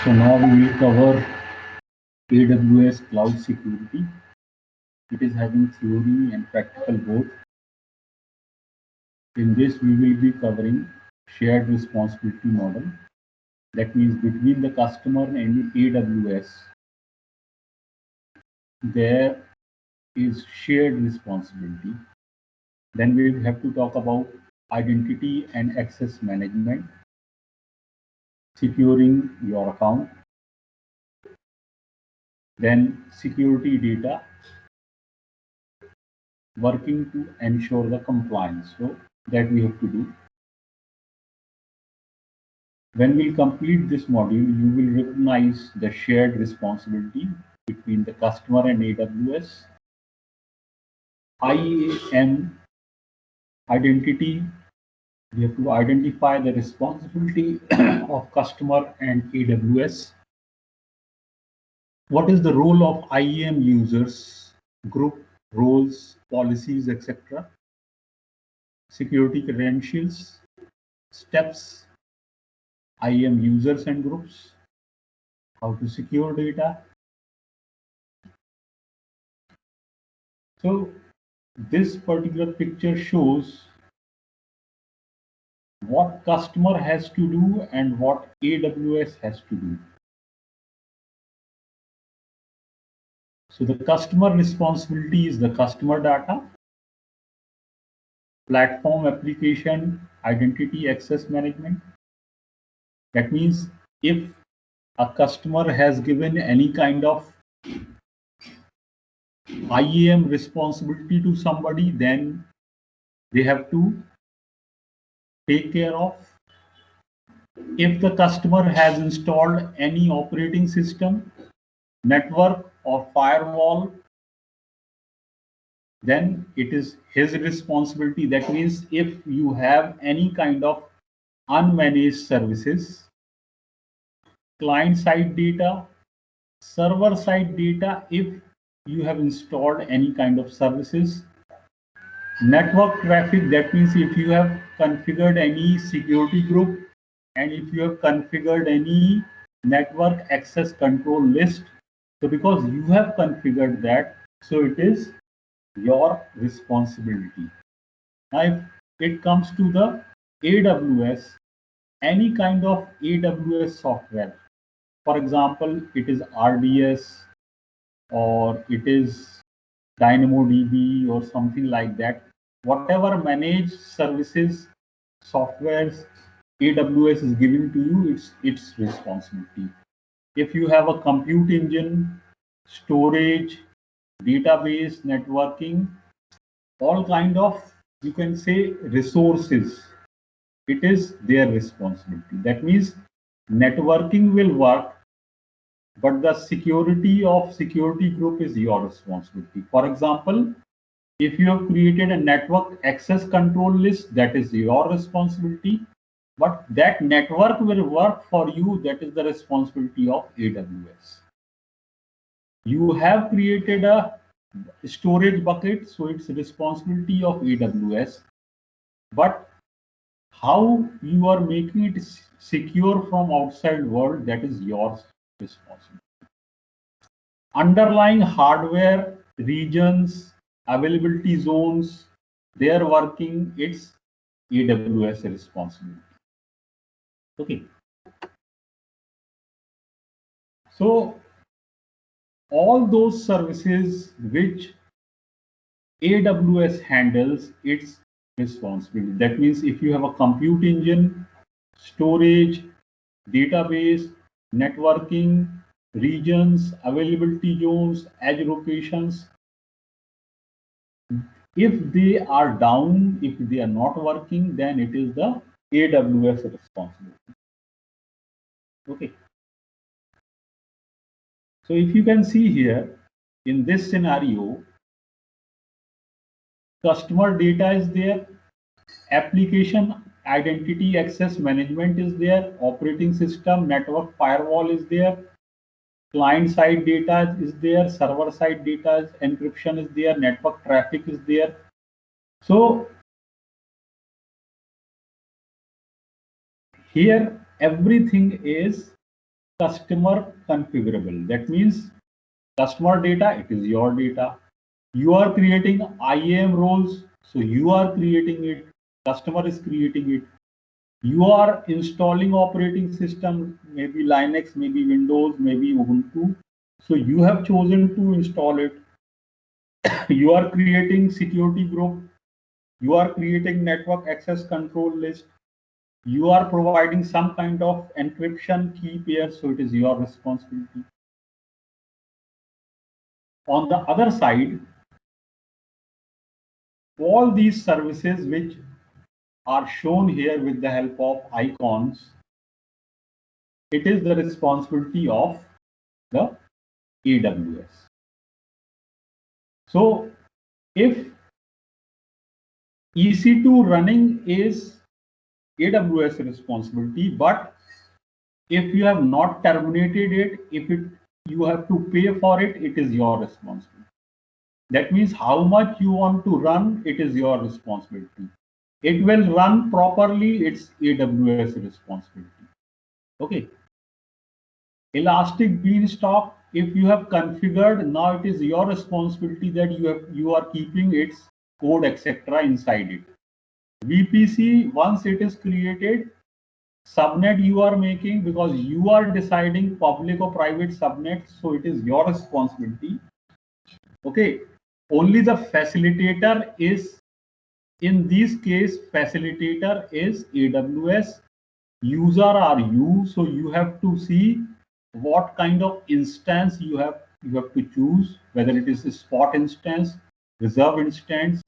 So now we will cover AWS Cloud Security. It is having theory and practical both. In this, we will be covering shared responsibility model. That means between the customer and AWS, there is shared responsibility. Then we will have to talk about identity and access management, securing your account, then security data, working to ensure the compliance. So that we have to do. When we complete this module, you will recognize the shared responsibility between the customer and AWS. IAM identity, we have to identify the responsibility of customer and AWS. What is the role of IAM users, group roles, policies, etc. Security credentials, steps, IAM users and groups, how to secure data. So this particular picture shows what customer has to do and what AWS has to do. So the customer responsibility is the customer data, platform application, identity access management. That means if a customer has given any kind of IAM responsibility to somebody, then they have to take care of. If the customer has installed any operating system, network or firewall, then it is his responsibility. That means if you have any kind of unmanaged services, client-side data, server-side data, if you have installed any kind of services, network traffic, that means if you have configured any security group and if you have configured any network access control list, so because you have configured that, so it is your responsibility. Now, if it comes to the AWS, any kind of AWS software, for example, it is RDS or it is DynamoDB or something like that, whatever managed services, softwares AWS is giving to you, it's its responsibility. If you have a compute engine, storage, database, networking, all kind of, you can say, resources, it is their responsibility. That means networking will work, but the security of security group is your responsibility. For example, if you have created a network access control list, that is your responsibility, but that network will work for you, that is the responsibility of AWS. You have created a storage bucket, so it's responsibility of AWS, but how you are making it secure from outside world, that is your responsibility. Underlying hardware, regions, availability zones, their working, it's AWS responsibility. Okay. So all those services which AWS handles, its responsibility. That means if you have a compute engine, storage, database, networking, regions, availability zones, edge locations, if they are down, if they are not working, then it is the AWS responsibility. Okay. So if you can see here, in this scenario, customer data is there, application identity access management is there, operating system network firewall is there, client side data is there, server side data encryption is there, network traffic is there. So Here, everything is customer configurable. That means customer data, it is your data. You are creating IAM roles, so you are creating it. Customer is creating it. You are installing operating system, maybe Linux, maybe Windows, maybe Ubuntu. So you have chosen to install it. You are creating security group. You are creating network access control list. You are providing some kind of encryption key pair, so it is your responsibility. On the other side, all these services which are shown here with the help of icons, it is the responsibility of the AWS. So if EC2 running is AWS responsibility, but if you have not terminated it, you have to pay for it, it is your responsibility. That means how much you want to run, it is your responsibility. It will run properly, it's AWS responsibility. Okay. Elastic Beanstalk, if you have configured, now it is your responsibility that you are keeping its code, etc. inside it. VPC, once it is created, subnet you are making because you are deciding public or private subnet, so it is your responsibility. Okay, only the facilitator is, in this case, facilitator is AWS, user are you, so you have to see what kind of instance you have to choose, whether it is a spot instance, reserve instance,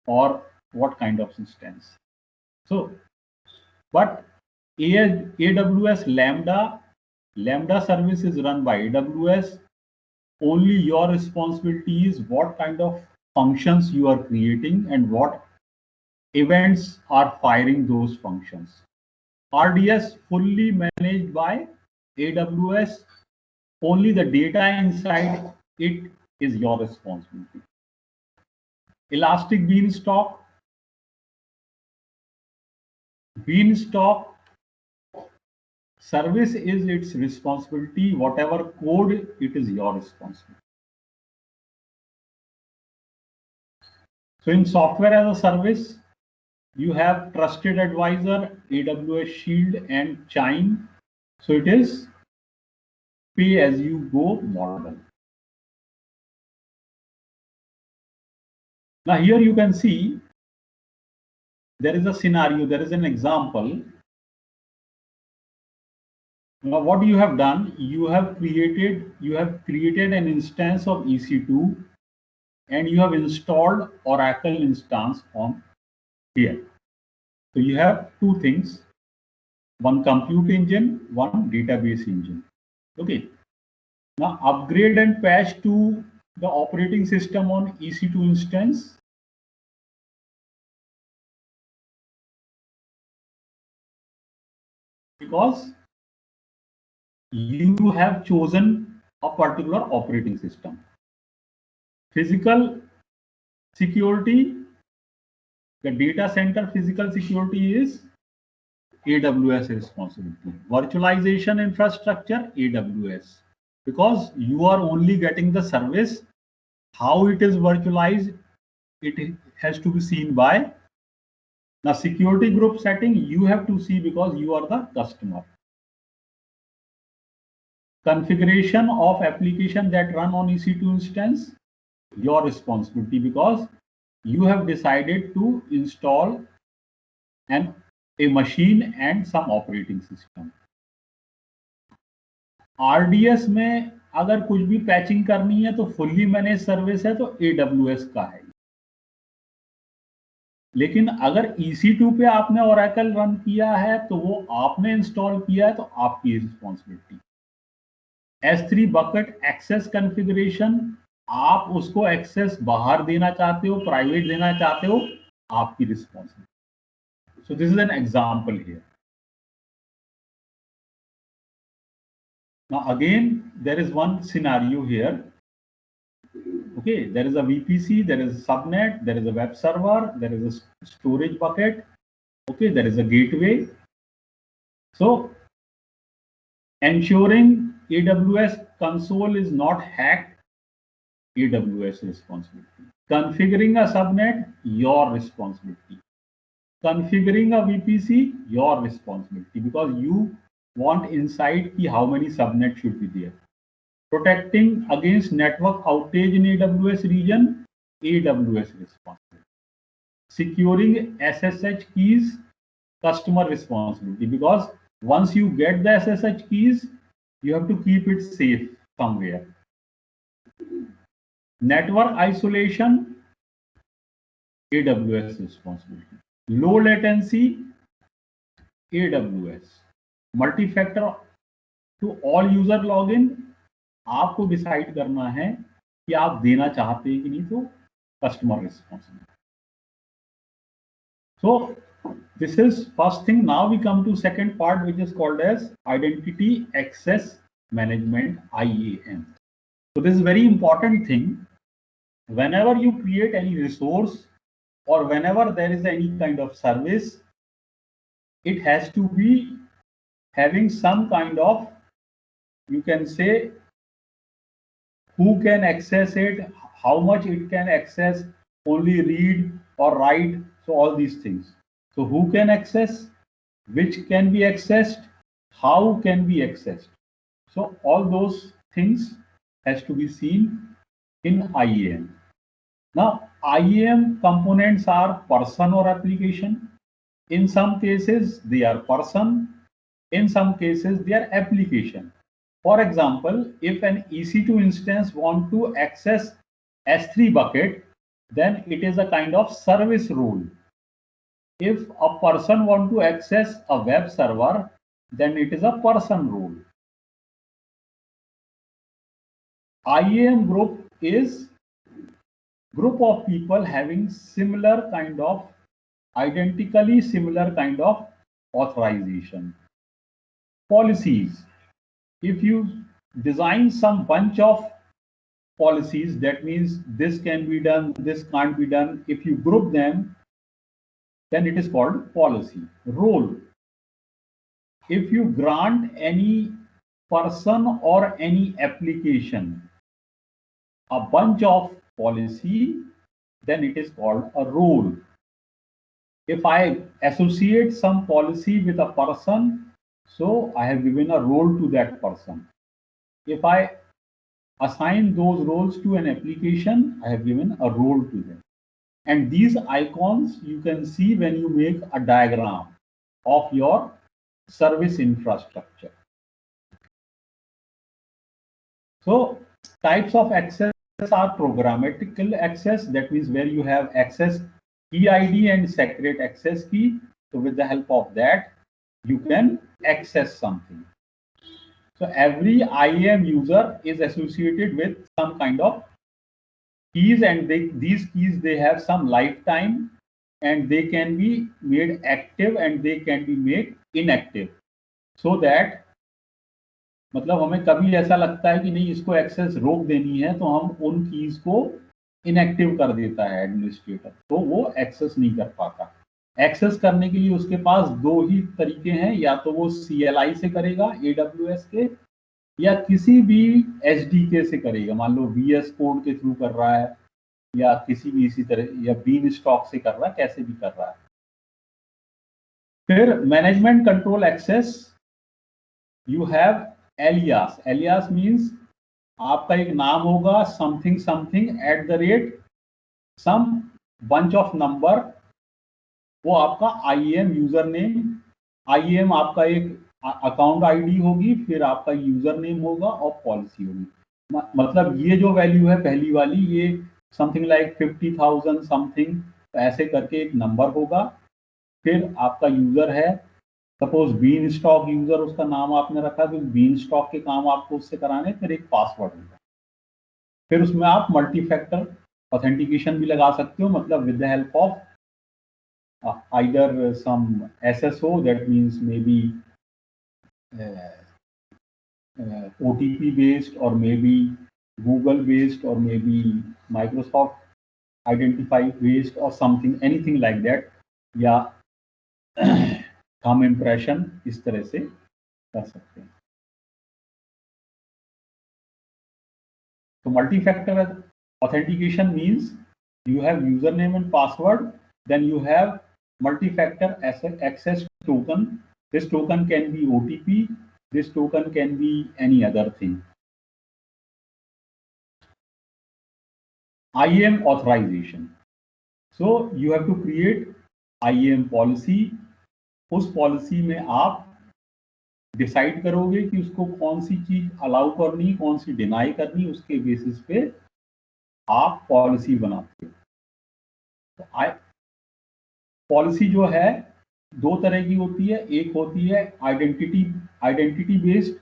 or what kind of instance. So, but AWS Lambda service is run by AWS. Only your responsibility is what kind of functions you are creating and what events are firing those functions. RDS fully managed by AWS. Only the data inside it is your responsibility. Elastic Beanstalk service is its responsibility. Whatever code, it is your responsibility. So in software as a service, you have Trusted Advisor, AWS Shield, and Chime. So it is pay as you go model. Now here you can see there is a scenario, there is an example. Now what you have done, you have created an instance of EC2 and you have installed Oracle instance on here. So you have two things, one compute engine, one database engine. Okay. Now upgrade and patch to the operating system on EC2 instance. Because you have chosen a particular operating system. Physical security, the data center physical security is AWS responsibility. Virtualization infrastructure, AWS. Because you are only getting the service, how it is virtualized, it has to be seen by. Now security group setting, you have to see because you are the customer. Configuration of application that run on EC2 instance, your responsibility because you have decided to install a machine and some operating system. RDS में अगर कुछ भी patching करनी है तो fully manage service है तो AWS का है. लेकिन अगर EC2 पे आपने Oracle रन किया है तो वो आपने इंस्टॉल किया है तो आपकी responsibility. S3 bucket access configuration, आप उसको एक्सेस बाहर देना चाहते हो, प्राइवेट देना चाहते हो, आपकी responsibility. So this is an example here. Now again, there is one scenario here. Okay, there is a VPC, there is a subnet, there is a web server, there is a storage bucket. Okay, there is a gateway. So ensuring AWS console is not hacked, AWS responsibility. Configuring a subnet, your responsibility. Configuring a VPC, your responsibility, because you want insight ki how many subnets should be there. Protecting against network outage in AWS region, AWS responsibility. Securing SSH keys, customer responsibility, because once you get the SSH keys, you have to keep it safe somewhere. Network isolation, AWS responsibility. Low latency, AWS. Multi-factor to all user login, आपको decide करना है कि आप देना चाहते हैं कि नहीं, तो customer responsibility. So this is first thing. Now we come to second part, which is called as Identity Access Management, IAM. So this is very important thing. Whenever you create any resource or whenever there is any kind of service, it has to be having some kind of, you can say, who can access it, how much it can access, only read or write. So all these things. So who can access, which can be accessed, how can be accessed. So all those things has to be seen in IAM. Now IAM components are person or application. In some cases they are person, in some cases they are application. For example, if an EC2 instance want to access S3 bucket, then it is a kind of service role. If a person want to access a web server, then it is a person role. IAM group is group of people having similar kind of, identically similar kind of authorization. Policies. If you design some bunch of policies, that means this can be done, this can't be done. If you group them, then it is called policy. Role. If you grant any person or any application a bunch of policy, then it is called a role. If I associate some policy with a person, so I have given a role to that person. If I assign those roles to an application, I have given a role to them. And these icons you can see when you make a diagram of your service infrastructure. So types of access are programmatical access, that means where you have access key ID and secret access key. So with the help of that, you can access something. So every IAM user is associated with some kind of keys, and these keys, they have some lifetime, and they can be made active and they can be made inactive. So that मतलब हमें कभी ऐसा लगता है कि नहीं इसको access रोक देनी है, तो हम उन कीज को इनएक्टिव कर देता है एडमिनिस्ट्रेटर, तो वो एक्सेस नहीं कर पाता. एक्सेस करने के लिए उसके पास दो ही तरीके हैं, या तो वो CLI से करेगा AWS के, या किसी भी SDK से करेगा. मान लो VS कोड के थ्रू कर रहा है, या किसी भी इसी तरह, या बीन स्टॉक से कर रहा है, कैसे भी कर रहा है. फिर management control access, you have alias. Alias means आपका एक नाम होगा something something @ some bunch of number, वो आपका IAM यूजर नेम. IAM आपका एक अकाउंट ID होगी, फिर आपका यूजर नेम होगा और पॉलिसी होगी. मतलब ये जो वैल्यू है पहली वाली, ये समथिंग लाइक 50,000 समथिंग, ऐसे करके एक नंबर होगा. फिर आपका यूजर है, सपोज बीन स्टॉक यूजर उसका नाम आपने रखा, तो बीन स्टॉक के काम आपको उससे कराने. फिर एक पासवर्ड होगा. फिर उसमें आप मल्टी फैक्टर ऑथेंटिकेशन भी लगा सकते हो, मतलब with the help of either some SSO, that means maybe OTP based, or maybe Google based, or maybe Microsoft Identify based, or something, anything like that. Yeah. Thumb impression इस तरह से कर सकते हैं। तो multi factor authentication means you have username and password, then you have multi-factor access token. This token can be OTP, this token can be any other thing. IAM authorization. So you have to create IAM policy. उस policy में आप decide करोगे कि उसको कौन सी चीज allow करनी, कौन सी डिनाई करनी, उसके बेसिस पे आप पॉलिसी बनाते हो। तो पॉलिसी जो है दो तरह की होती है, एक होती है आइडेंटिटी बेस्ड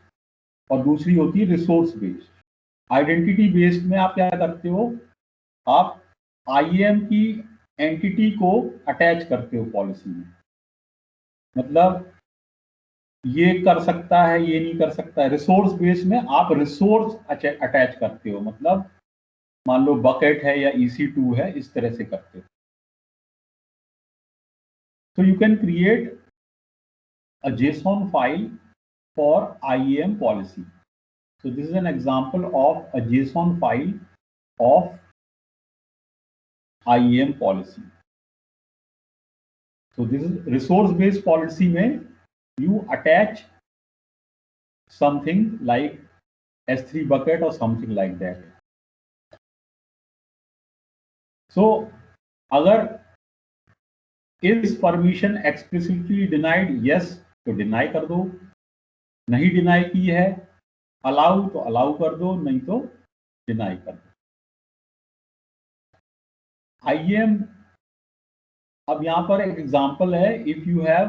और दूसरी होती है रिसोर्स बेस्ड। आइडेंटिटी बेस्ड में आप क्या करते हो, आप आईएएम की एंटिटी को अटैच करते हो पॉलिसी में, मतलब ये कर सकता है, ये नहीं कर सकता है। रिसोर्स बेस्ड में आप रिसोर्स अटैच करते हो, मतलब मान लो बकेट है या EC2 है, इस तरह से करते हो। So you can create a JSON file for IAM policy. So this is an example of a JSON file of IAM policy. So this is resource-based policy में you attach something like S3 bucket or something like that. So अगर is permission explicitly denied, yes तो deny कर दो, नहीं deny की है allow तो allow कर दो, नहीं तो डिनाई कर दो। IAM, अब यहां पर एक एग्जांपल है, if you have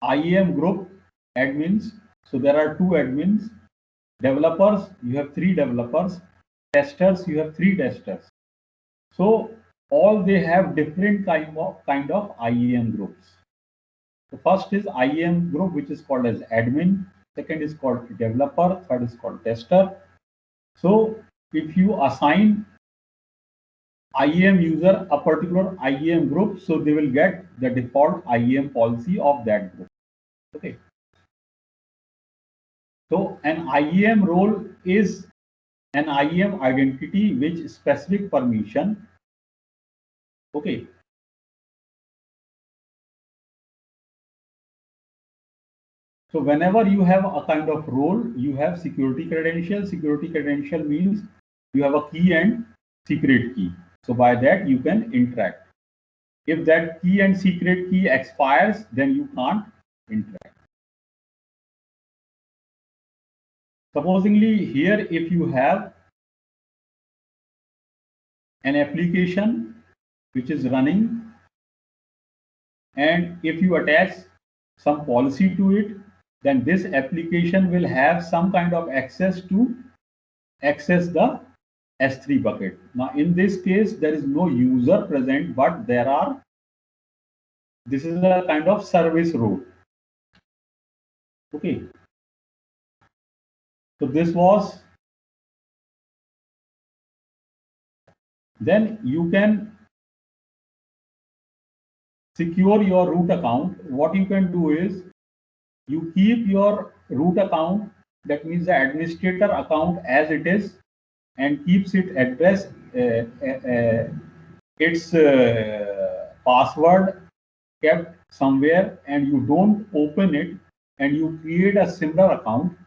IAM group admins, so there are 2 admins, developers you have 3 developers, testers you have 3 testers, so all they have different kind of IAM groups. The first is IAM group which is called as admin, second is called developer, third is called tester. So if you assign IAM user a particular IAM group, so they will get the default IAM policy of that group. Okay. So an IAM role is an IAM identity which specific permission. Okay. So whenever you have a kind of role, you have security credential. Security credential means you have a key and secret key. So by that you can interact. If that key and secret key expires, then you can't interact. Supposingly here, if you have an application which is running, and if you attach some policy to it, then this application will have some kind of access to access the S3 bucket. Now in this case, there is no user present, but this is a kind of service role. Okay. So this was, then you can secure your root account. What you can do is you keep your root account, that means the administrator account as it is, and keeps it address, its password kept somewhere, and you don't open it, and you create a similar account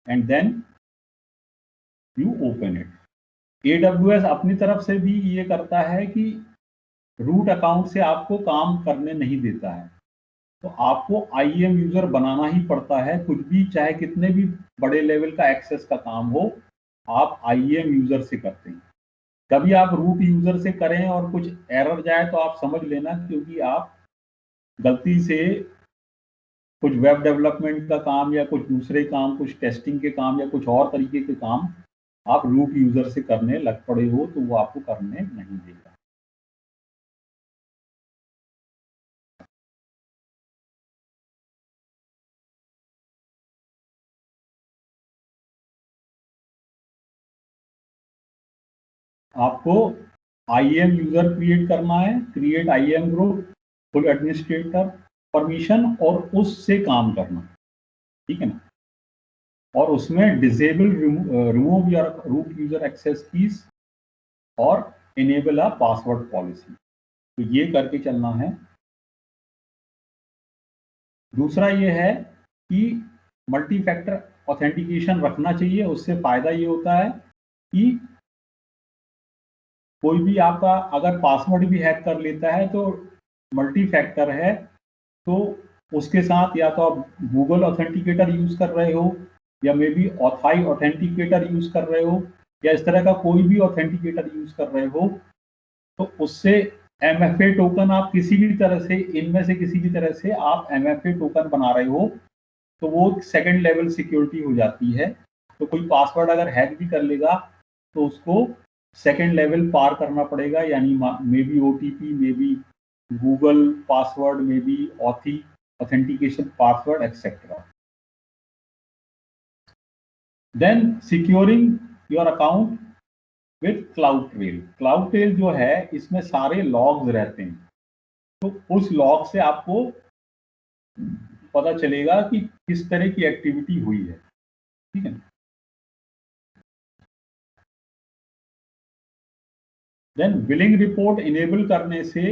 and then you open it. AWS अपनी तरफ से भी ये करता है कि root account से आपको काम करने नहीं देता है, तो आपको IAM यूजर बनाना ही पड़ता है। कुछ भी, चाहे कितने भी बड़े लेवल का एक्सेस का काम हो, आप IAM यूजर से करते हैं। कभी आप रूट यूजर से करें और कुछ एरर जाए तो आप समझ लेना, क्योंकि आप गलती से कुछ वेब डेवलपमेंट का काम या कुछ दूसरे काम, कुछ टेस्टिंग के काम या कुछ और तरीके के काम आप रूट यूजर से करने लग पड़े हो, तो वो आपको करने नहीं देगा। आपको IAM यूजर क्रिएट करना है, create IAM group, full administrator, permission और उससे काम करना, ठीक है ना। और उसमें disable remove your root user access keys और इनेबल अ पासवर्ड पॉलिसी, तो ये करके चलना है। दूसरा ये है कि मल्टी फैक्टर ऑथेंटिकेशन रखना चाहिए। उससे फायदा ये होता है कि कोई भी आपका अगर पासवर्ड भी हैक कर लेता है तो मल्टी फैक्टर है, तो उसके साथ या तो आप गूगल ऑथेंटिकेटर यूज कर रहे हो या मे बी ऑथाई ऑथेंटिकेटर यूज कर रहे हो या इस तरह का कोई भी ऑथेंटिकेटर यूज कर रहे हो, तो उससे MFA टोकन आप किसी भी तरह से, इनमें से किसी भी तरह से आप MFA टोकन बना रहे हो, तो वो सेकंड लेवल सिक्योरिटी हो जाती है। तो कोई पासवर्ड अगर हैक भी कर लेगा तो उसको सेकंड लेवल पार करना पड़ेगा, यानी may be OTP, may be Google password, may be authentication password etcetera. Then securing your account with CloudTrail. CloudTrail जो है इसमें सारे लॉग्स रहते हैं, तो उस लॉग से आपको पता चलेगा कि किस तरह की एक्टिविटी हुई है, ठीक है। देन बिलिंग रिपोर्ट इनेबल करने से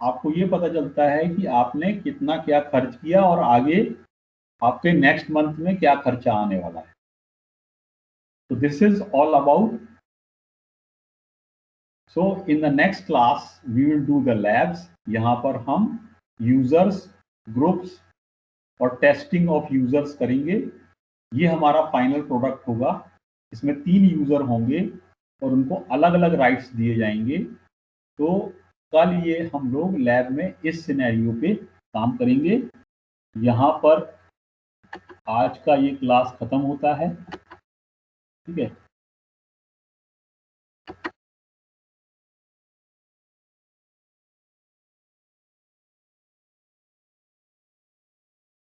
आपको ये पता चलता है कि आपने कितना क्या खर्च किया और आगे आपके नेक्स्ट मंथ में क्या खर्चा आने वाला है। तो this is all about, so in the next class we will do the labs. यहाँ पर हम यूजर्स, ग्रुप्स और टेस्टिंग ऑफ यूजर्स करेंगे। ये हमारा फाइनल प्रोडक्ट होगा। इसमें 3 यूजर होंगे और उनको अलग अलग राइट्स दिए जाएंगे। तो कल ये हम लोग लैब में इस सिनेरियो पे काम करेंगे। यहाँ पर आज का ये क्लास खत्म होता है, ठीक है।